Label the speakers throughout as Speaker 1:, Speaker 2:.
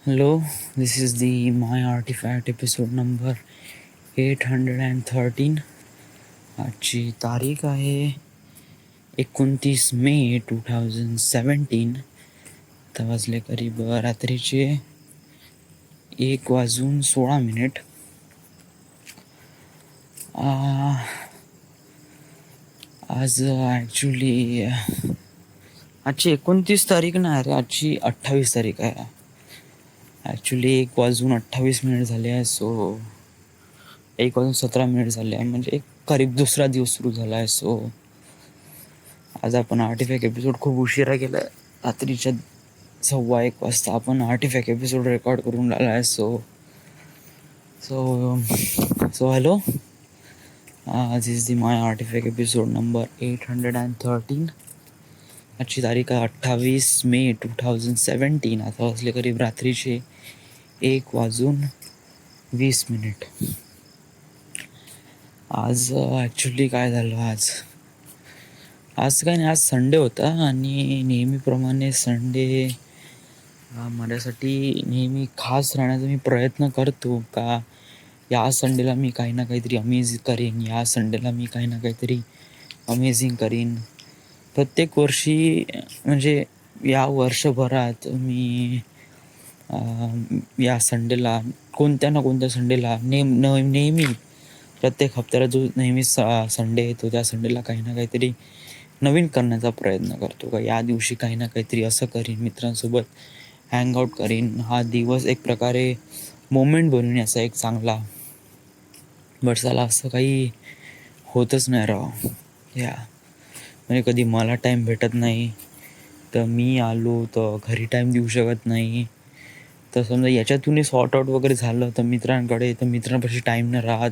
Speaker 1: Hello, this is the My Artifact episode number 813. आजची तारीख आहे 29 मे 2017. आता वाजले करीब रात्रीचे 1:16. आज ॲक्च्युली आजची 29 तारीख नाही रे, आजची 28 तारीख आहे. ॲक्च्युली 1:28 झाले आहे. सो 1:17 झाले आहे, म्हणजे करीब दुसरा दिवस सुरू झाला आहे. सो आज आपण आर्टिफॅक्ट एपिसोड खूप उशिरा केला आहे. रात्रीच्या 1:15 वाजता आपण आर्टिफॅक्ट एपिसोड रेकॉर्ड करून राहिला आहे. So hello, this is the my artefact episode number 813. आजची तारीख आहे 28 मे 2017. आता वाजले करीब रात्रीचे 1:20. आज ॲक्च्युली काय झालं, आज काय नाही, आज संडे होता आणि नेहमीप्रमाणे संडे माझ्यासाठी नेहमी खास राहण्याचा मी प्रयत्न करतो का या संडेला मी काही ना काहीतरी अमेझिंग करीन. प्रत्येक वर्षी म्हणजे या वर्षभरात मी या संडेला कोणत्या ना कोणत्या संडेला नेहमी प्रत्येक हप्त्याला जो नेहमी संडे येतो त्या संडेला काही ना काहीतरी नवीन करण्याचा प्रयत्न करतो का या दिवशी काही ना काहीतरी असं करीन, मित्रांसोबत हँगआउट करीन, हा दिवस एक प्रकारे मोमेंट बनवून याचा एक चांगला. बट साला असं काही होतच नाही राव. म्हणजे कधी मला टाईम भेटत नाही, तर मी आलो तर घरी टाईम देऊ शकत नाही. तर समजा याच्यातूनही सॉर्ट आउट वगैरे झालं तर मित्रांपाशी टाईम नाही राहत,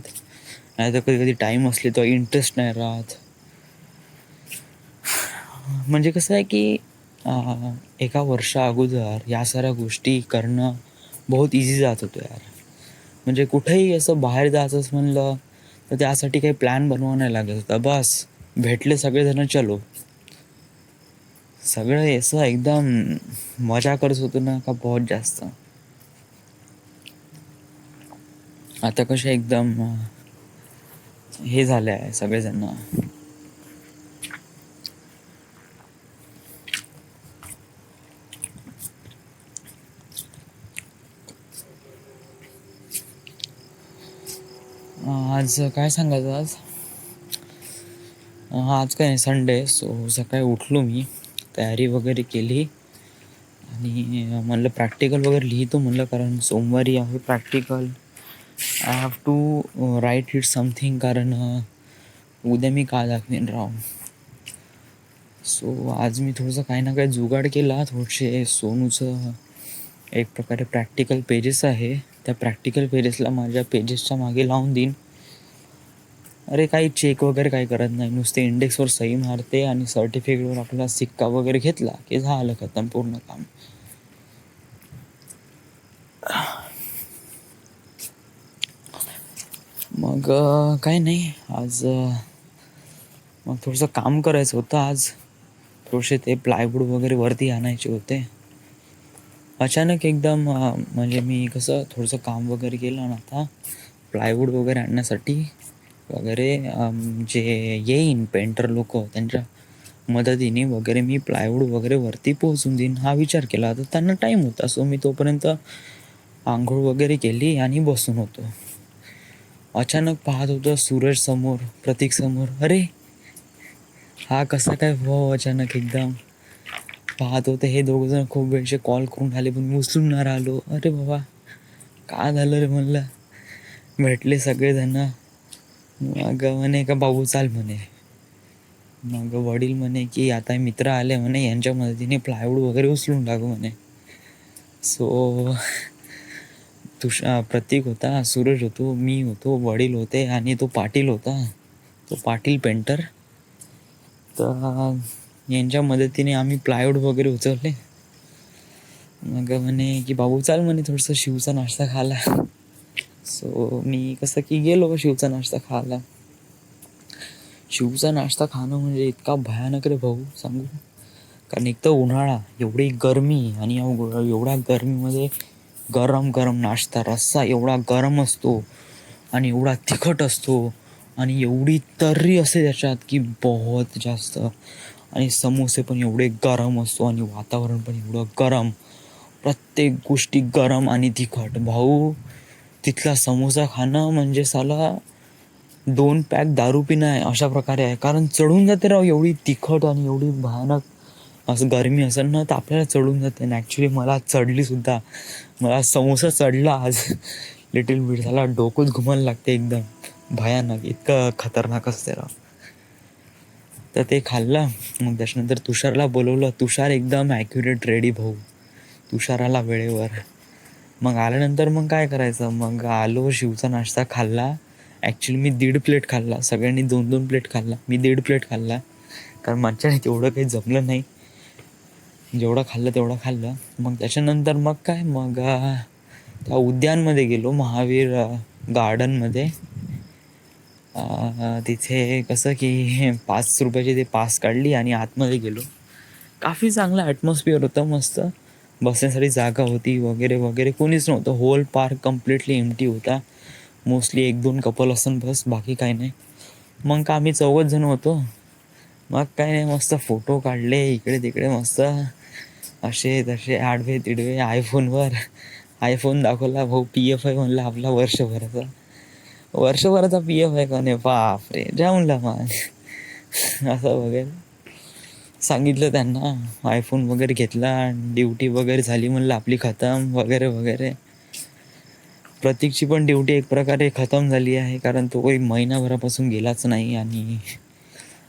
Speaker 1: नाही तर कधी टाईम असले तर इंटरेस्ट नाही राहत. म्हणजे कसं आहे की एका वर्षा अगोदर या साऱ्या गोष्टी करणं बहुत इझी जात होतं यार. म्हणजे कुठेही असं बाहेर जायचंच म्हणलं तर त्यासाठी काही प्लॅन बनवावं नाही लागत होता. बस भेटले सगळेजण, चलो. सगळं असं एकदम मजा करत होतो ना का बहुत जास्त. आता कसे एकदम हे झाले आहे सगळेजण. आज काय सांगायचं, आज काय संडे. सो सकाळी उठलो, मी तयारी वगैरे केली आणि म्हणलं प्रॅक्टिकल वगैरे लिहितो म्हणलं, कारण सोमवारी आहे practical. I have to write it something, कारण उद्या मी का दाखवेन राव. सो आज मी थोडंसं काही ना काही जुगाड केला. थोडेसे सोनूचं एक प्रकारे प्रॅक्टिकल पेजेस आहे, त्या प्रॅक्टिकल पेजेसला माझ्या पेजेसच्या मागे लावून देईन. अरे काही चेक वगैरे काही करत नाही, नुसते इंडेक्सवर सही मारते आणि सर्टिफिकेटवर आपला सिक्का वगैरे घेतला की झालं, खतम, पूर्ण काम. मग काही नाही, आज मग थोडंसं काम करायचं होतं. आज थोडेसे ते प्लायवूड वगैरे वरती आणायचे होते. अचानक एकदम म्हणजे मी कसं थोडंसं काम वगैरे केलं आणि आता प्लायवूड वगैरे आणण्यासाठी वगैरे जे येईन पेंटर लोक, त्यांच्या मदतीने वगैरे मी प्लायवूड वगैरे वरती पोहोचून देईन हा विचार केला. तर त्यांना टाईम होता, सो मी तोपर्यंत आंघोळ वगैरे केली आणि बसून होतो. अचानक पाहत होतं सूरज समोर, प्रतीक समोर. अरे हा कसा काय भाऊ, अचानक एकदम पाहत होते. हे दोघंजण खूप वेळचे कॉल करून आले पण मी उचलून नाही राहिलो. अरे बाबा काय झालं रे म्हणलं. भेटले सगळेजण. मग म्हणे का बाबू चाल म्हणे. मग वडील म्हणे की आता मित्र आले म्हणे, यांच्या मदतीने प्लायवूड वगैरे उचलून टाकू म्हणे. सो प्रतीक होता, सूरज होतो, मी होतो, वडील होते आणि तो पाटील होता, तो पाटील पेंटर. तर यांच्या मदतीने आम्ही प्लायवूड वगैरे उचलले. मग म्हणे की बाबू चाल म्हणे थोडंसं शिवचा नाश्ता खायला. सो मी कसं की गेलो शिवचा नाश्ता खायला. शिवचा नाश्ता खाणं म्हणजे इतका भयानक रे भाऊ, सांगू. कारण एक तर उन्हाळा, एवढी गरमी, आणि एवढ्या गरमीमध्ये गरम गरम नाश्ता, रस्सा एवढा गरम असतो आणि एवढा तिखट असतो आणि एवढी तर्री असते त्याच्यात की बहुत जास्त. आणि समोसे पण एवढे गरम असतो आणि वातावरण पण एवढं गरम, प्रत्येक गोष्टी गरम आणि तिखट. भाऊ, तिथला समोसा खाणं म्हणजे साला 2 पॅक दारू पिणं आहे अशा प्रकारे आहे. कारण चढून जाते राव, एवढी तिखट आणि एवढी भयानक. असं गरमी असेल ना तर आपल्याला चढून जाते. आणि ॲक्च्युली मला चढली सुद्धा. मला समोसा चढला आज लिटिल बिट. झाला डोकंच घुमायला लागते एकदम भयानक, इतकं खतरनाक असते राव. तर ते खाल्लं. मग त्याच्यानंतर तुषारला बोलवलं. तुषार एकदम ॲक्युरेट रेडी भाऊ. तुषार आला वेळेवर. मग आल्यानंतर मग काय करायचं, मग आलो, शिवचा नाश्ता खाल्ला. ॲक्च्युली मी 1.5 प्लेट खाल्ला. सगळ्यांनी 2-2 प्लेट खाल्ला, मी 1.5 प्लेट खाल्ला. कारण माझ्याने तेवढं काही जमलं नाही. जेवढं खाल्लं तेवढं खाल्लं. मग त्याच्यानंतर मग काय, मग त्या उद्यानमध्ये गेलो, महावीर गार्डनमध्ये. तिथे कसं की 5 रुपयाची ते पास काढली आणि आतमध्ये गेलो. काफी चांगलं ॲटमॉस्फिअर होतं, मस्त बसण्यासाठी जागा होती वगैरे वगैरे. कोणीच नव्हतं. होल पार्क कम्प्लिटली एम्प्टी होता. मोस्टली 1-2 कपल असन बस, बाकी काही नाही. मग का आम्ही 4 जण होतो. मग काय नाही, मस्त फोटो काढले इकडे तिकडे, मस्त असे तसे आडवे तिडवे. आयफोन दाखवला भाऊ. PF आहे म्हणलं आपला वर्षभराचा PF आहे का नाही. बाप रे, जाऊनला मग असं वगैरे सांगितलं त्यांना. आयफोन वगैरे घेतला, ड्युटी वगैरे झाली म्हणलं आपली खतम वगैरे वगैरे. प्रतीकची पण ड्युटी एक प्रकारे खतम झाली आहे, कारण तो काही महिनाभरापासून गेलाच नाही. आणि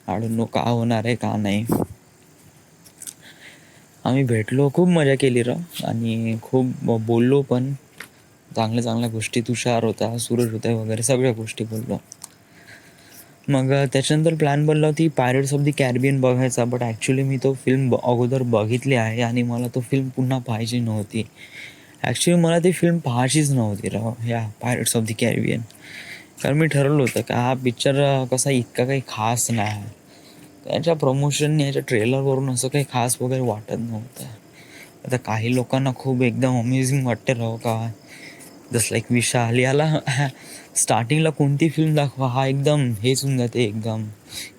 Speaker 1: आय डोंट नो का होणार आहे का नाही. आम्ही भेटलो, खूप मजा केली राव आणि खूप बोललो पण. चांगल्या चांगल्या गोष्टी. तुषार होता, सूरज होता वगैरे, सगळ्या गोष्टी बोललो. मग त्याच्यानंतर प्लॅन बनला होती पायरेट्स ऑफ द कॅरिबियन बघायचा. बट ॲक्च्युली मी तो फिल्म अगोदर बघितली आहे आणि मला तो फिल्म पुन्हा पाहायची नव्हती. ॲक्च्युली मला ती फिल्म पाहायचीच नव्हती राव, ह्या पायरेट्स ऑफ द कॅरिबियन. कारण मी ठरवलं होतं का हा पिक्चर कसा इतका काही खास नाही. त्याच्या प्रमोशन, याच्या ट्रेलरवरून असं काही खास वगैरे वाटत नव्हतं. आता काही लोकांना खूप एकदम अमेझिंग वाटते राव का, जसं लाईक विशाल याला स्टार्टिंगला कोणती फिल्म दाखवा हा एकदम हेच होऊन जाते, एकदम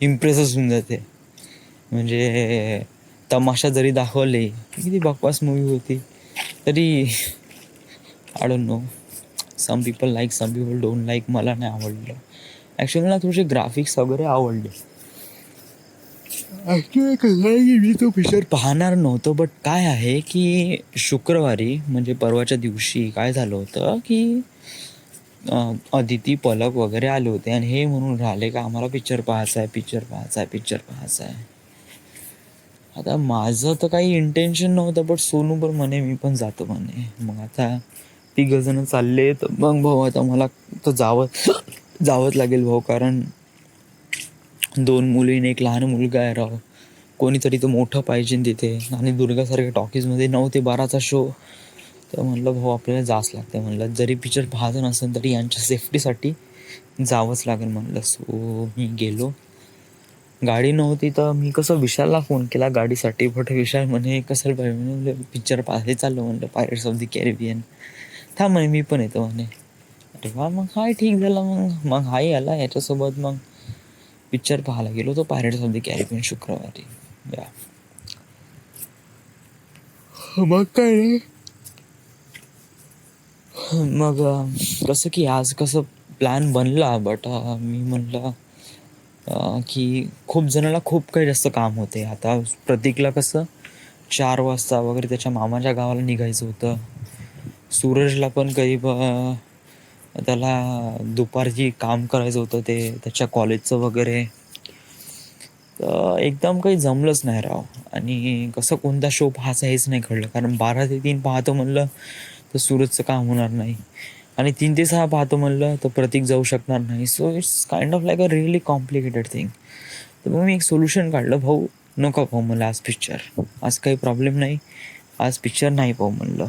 Speaker 1: इम्प्रेसच होऊन जाते. म्हणजे तमाशा जरी दाखवले, किती बकवास मूवी होती तरी I don't know, some people like, some people don't like. मला नाही आवडलं ॲक्च्युली. मला थोडेसे ग्राफिक्स वगैरे आवडले. ॲक्च्युली कसं आहे की मी तो पिक्चर पाहणार नव्हतो. बट काय आहे की शुक्रवारी म्हणजे परवाच्या दिवशी काय झालं होतं की अदिती, पलक वगैरे आले होते आणि हे म्हणून राहिले का आम्हाला पिक्चर पाहायचा आहे, पिक्चर पाहायचा आहे, पिक्चर पाहायचा आहे. आता माझं तर काही इंटेन्शन नव्हतं, बट सोनू पण म्हणे मी पण जातो म्हणे. मग आता 3 जण चालले तर मग भाऊ आता मला तर जावंच लागेल भाऊ. कारण 2 मुली एक लहान मुलगा आहे राव. कोणीतरी तर मोठं पाहिजे तिथे. आणि दुर्गासारख्या टॉकीजमध्ये 9 ते 12चा शो. तर म्हणलं भाऊ आपल्याला जावंच लागतं म्हणलं. जरी पिक्चर पाहायचं नसेल तरी यांच्या सेफ्टीसाठी जावंच लागेल म्हणलं. सो मी गेलो. गाडी नव्हती तर मी कसं विशालला फोन केला गाडीसाठी. बट विशाल म्हणे कसं पाहिजे म्हणे, पिक्चर पाहायला चाललो म्हणलं पायरेट्स ऑफ द कॅरिबियन. थांब म्हणे मी पण येतो म्हणे. अरे वा, मग हाय ठीक झालं. मग हाही आला याच्यासोबत. मग पिक्चर पाहायला गेलो तो पायरेट्स ऑफ द कॅरिबियन शुक्रवारी. या मग काय मग कसं की आज कसं प्लॅन बनला. बट मी म्हणलं की खूप जणाला खूप काही जास्त काम होते. आता प्रतीकला कसं 4 वाजता वगैरे त्याच्या मामाच्या गावाला निघायचं होतं. सूरजला पण काही त्याला दुपारची काम करायचं होतं, ते त्याच्या कॉलेजचं वगैरे. तर एकदम काही जमलंच नाही राव. आणि कसं कोणता शो पाहायचा हेच नाही कळलं. कारण 12 ते 3 पाहतो म्हणलं तर सूरजचं काम होणार नाही. आणि 3 ते 6 पाहतो म्हणलं तर प्रतीक जाऊ शकणार नाही. So it's kind of like a really complicated thing. तर मग मी एक सोल्युशन काढलं. भाऊ नको पाहू म्हणलं आज पिक्चर. आज काही प्रॉब्लेम नाही, आज पिक्चर नाही पाहू म्हणलं.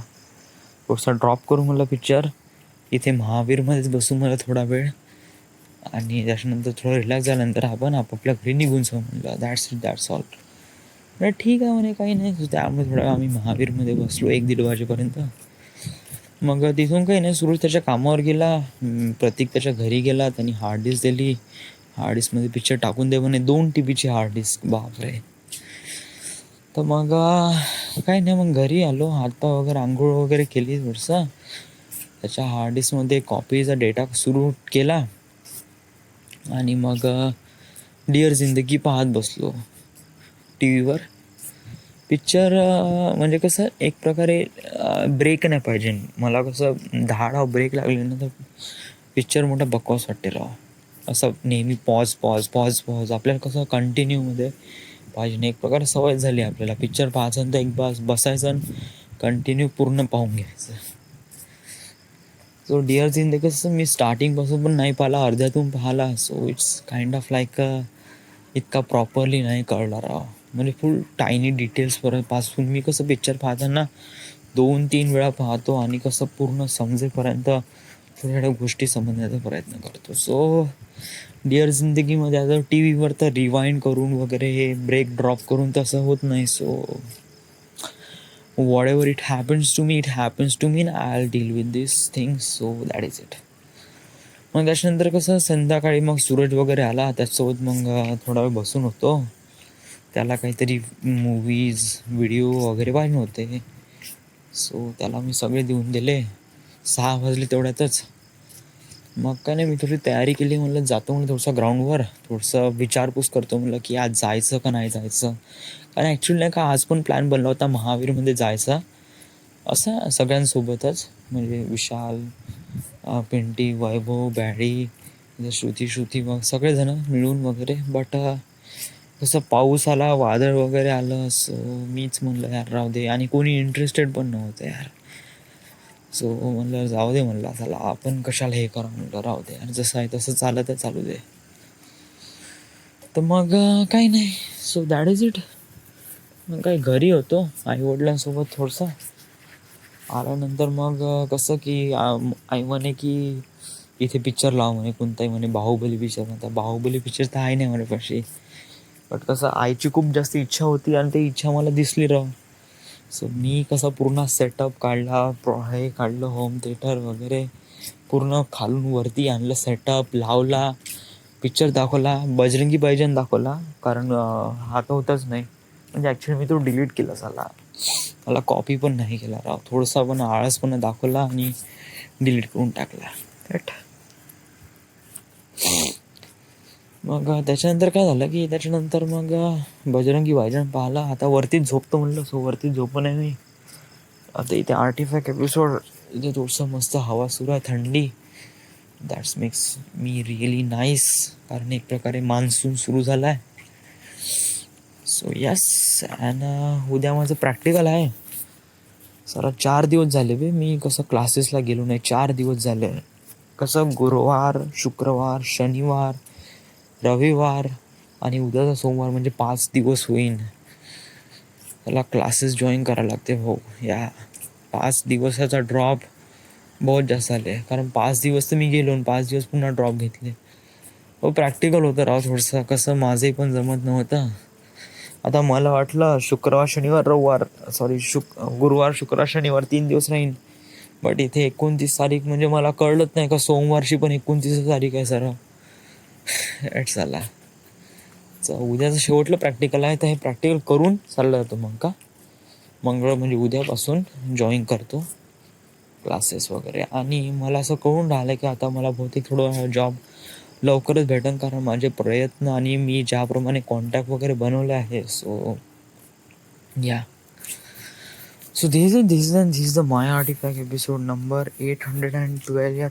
Speaker 1: थोडासा ड्रॉप करू म्हणलं पिक्चर. इथे महावीरमध्येच बसू मला थोडा वेळ. आणि त्याच्यानंतर थोडं रिलॅक्स झाल्यानंतर आपण आपापल्या घरी निघून जाऊ म्हणलं. That's all. ठीक आहे म्हणे, काही नाही. त्यामुळे थोडा आम्ही महावीरमध्ये बसलो 1-1:30 वाजेपर्यंत. मग तिथून काही नाही, सुरू त्याच्या कामावर गेला. प्रतीक त्याच्या घरी गेला, त्यांनी हार्ड डिस्क दिली. हार्ड डिस्कमध्ये पिक्चर टाकून दे म्हणे, 2 TB हार्ड डिस्क, बापरे. तर मग काही नाही, मग घरी आलो, हातपाय वगैरे आंघोळ वगैरे केली थोडंसं. त्याच्या हार्ड डिस्कमध्ये कॉपीचा डेटा सुरू केला आणि मग डिअर जिंदगी पाहत बसलो टी व्हीवर. पिक्चर म्हणजे कसं एक प्रकारे ब्रेक नाही पाहिजे मला. कसं 10 ब्रेक लागले ना तर पिक्चर मोठा बकवास वाटते राव. असं नेहमी पॉज पॉज पॉज पॉज आपल्याला कसं कंटिन्यूमध्ये पाहिजे नाही. एक प्रकारे सवय झाली आपल्याला पिक्चर पाहायचं तर एक बसायचं आणि कंटिन्यू पूर्ण पाहून घ्यायचं. सो डिअर जिंदगी कसं मी स्टार्टिंगपासून पण नाही पाहिला, अर्ध्यातून पाहिला. So it's kind of like इतका प्रॉपरली नाही कळला राव. म्हणजे फुल टायनी डिटेल्स पासून मी कसं पिक्चर पाहताना 2-3 वेळा पाहतो आणि कसं पूर्ण समजेपर्यंत थोड्या गोष्टी समजण्याचा प्रयत्न करतो. सो डिअर जिंदगीमध्ये आता टी व्हीवर तर रिवाइंड करून वगैरे हे ब्रेक ड्रॉप करून तसं होत नाही. So whatever it happens to me, it happens to me and I'll deal with these things. So that is it. मग त्याच्यानंतर कसं संध्याकाळी मग सूरज वगैरे आला, त्याच्यासोबत मग थोडा वेळ बसून होतो. त्याला काहीतरी मूवीज व्हिडिओ वगैरे पाहिजे होते. सो त्याला मी सगळे देऊन दिले. 6 वाजले तेवढ्यातच. मग काय नाही, मी थोडी तयारी केली. म्हणलं जातो म्हणलं थोडंसं ग्राउंडवर, थोडंसं विचारपूस करतो म्हणलं की आज जायचं का नाही जायचं. कारण ॲक्च्युली नाही का आज पण प्लॅन बनला होता महावीरमध्ये जायचा, असं सगळ्यांसोबतच. म्हणजे विशाल, पिंटी, वैभव, बॅडी, श्रुती मग सगळेजणं मिळून वगैरे. बट कसं पाऊस आला, वादळ वगैरे आलं. सो मीच म्हणलं यार राहू दे, आणि कोणी इंटरेस्टेड पण नव्हतं यार. सो म्हणलं जाऊ दे, म्हणलं चला आपण कशाला हे करा, म्हणलं राहू दे आणि जसं आहे तसं चाललं तर चालू दे. तर मग काही नाही. So that is it. मग काही घरी होतो आईवडिलांसोबत थोडंसं. आल्यानंतर मग कसं की आई म्हणे की इथे पिक्चर लाव म्हणे, कोणताही म्हणे बाहुबली पिक्चर. म्हणता बाहुबली पिक्चर तर आहे नाही म्हणे पाशी. बट कसं आईची खूप जास्त इच्छा होती आणि ती इच्छा मला दिसली राव. सो मी कसं पूर्ण सेटअप काढला, हे काढलं होम थिएटर वगैरे, पूर्ण खालून वरती आणलं, सेटअप लावला, पिक्चर दाखवला, बजरंगी भाईजान दाखवला. कारण हा तर होताच नाही. म्हणजे ॲक्च्युली मी तो डिलीट केला झाला, मला कॉपी पण नाही केला राव. थोडासा पण आळसपणा दाखवला आणि डिलीट करून टाकला. मग त्याच्यानंतर काय झालं की त्याच्यानंतर मग बजरंगी भाईजान पाहिला. आता वरतीच झोपतो म्हणलं. सो वरतीच झोपून आहे मी. आता इथे आर्टिफॅक्ट एपिसोड, इथे थोडंसं मस्त हवा सुरू आहे, थंडी. That's makes me really nice. कारण एक प्रकारे मान्सून सुरू झाला आहे. So yes. अँड उद्या माझं प्रॅक्टिकल आहे. सर 4 दिवस झाले बे मी कसं क्लासेसला गेलो नाही. 4 दिवस झाले. कसं गुरुवार, शुक्रवार, शनिवार, रविवार आणि उद्याचा सोमवार, म्हणजे 5 दिवस होईन त्याला क्लासेस जॉईन करायला लागते. हो या 5 दिवसाचा ड्रॉप बहुत जास्त झाले. कारण 5 दिवस तर मी गेलो आणि 5 दिवस पुन्हा ड्रॉप घेतले. हो प्रॅक्टिकल होतं राव थोडंसं. कसं माझंही पण जमत नव्हतं. आता मला वाटलं शुक्रवार शनिवार रविवार गुरुवार शुक्रवार शनिवार 3 दिवस राहीन. बट इथे 29 तारीख म्हणजे मला कळलंच नाही का सोमवारची पण 29 तारीख आहे सर. एट झाला. उद्याचं शेवटलं प्रॅक्टिकल आहे, तर हे प्रॅक्टिकल करून चाललं जातो मग का म्हणजे उद्यापासून जॉईन करतो क्लासेस वगैरे. आणि मला असं कळून राहिलं की आता मला बहुतेक थोडं जॉब लवकरच भेटेल. कारण माझे प्रयत्न आणि मी ज्याप्रमाणे कॉन्टॅक्ट वगैरे बनवले आहे. सो या. So this is the My Artifact episode number 812 या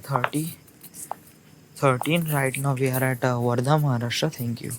Speaker 1: 13 right now. We are at Wardha, Maharashtra. Thank you.